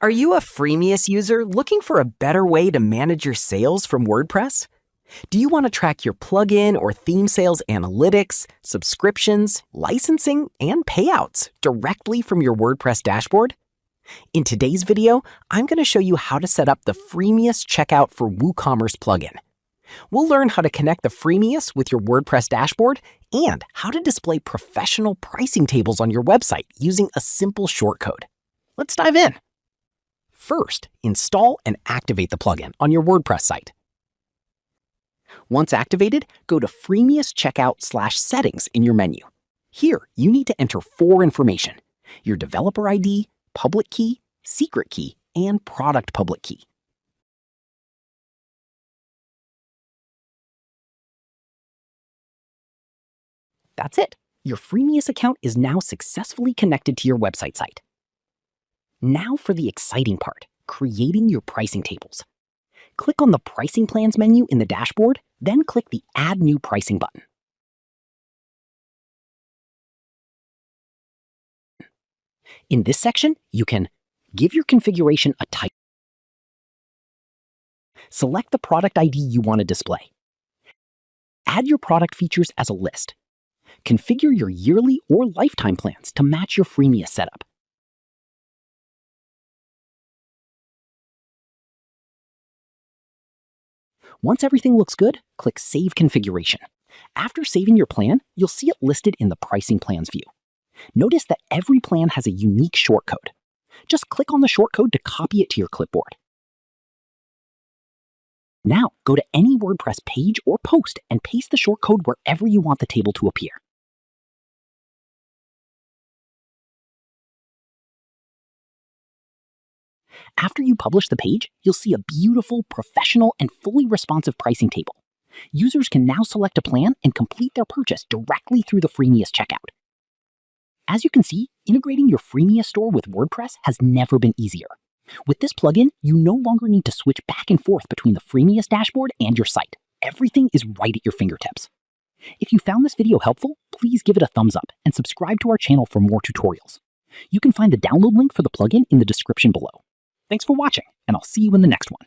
Are you a Freemius user looking for a better way to manage your sales from WordPress? Do you want to track your plugin or theme sales analytics, subscriptions, licensing, and payouts directly from your WordPress dashboard? In today's video, I'm going to show you how to set up the Freemius checkout for WooCommerce plugin. We'll learn how to connect the Freemius with your WordPress dashboard and how to display professional pricing tables on your website using a simple shortcode. Let's dive in. First, install and activate the plugin on your WordPress site. Once activated, go to Freemius Checkout/Settings in your menu. Here, you need to enter 4 information: your developer ID, public key, secret key, and product public key. That's it. Your Freemius account is now successfully connected to your website site. Now for the exciting part, creating your pricing tables. Click on the Pricing Plans menu in the dashboard, then click the Add New Pricing button. In this section, you can give your configuration a type, select the product ID you want to display, add your product features as a list, configure your yearly or lifetime plans to match your Freemius setup. Once everything looks good, click Save Configuration. After saving your plan, you'll see it listed in the Pricing Plans view. Notice that every plan has a unique shortcode. Just click on the shortcode to copy it to your clipboard. Now, go to any WordPress page or post and paste the shortcode wherever you want the table to appear. After you publish the page, you'll see a beautiful, professional, and fully responsive pricing table. Users can now select a plan and complete their purchase directly through the Freemius checkout. As you can see, integrating your Freemius store with WordPress has never been easier. With this plugin, you no longer need to switch back and forth between the Freemius dashboard and your site. Everything is right at your fingertips. If you found this video helpful, please give it a thumbs up and subscribe to our channel for more tutorials. You can find the download link for the plugin in the description below. Thanks for watching, and I'll see you in the next one.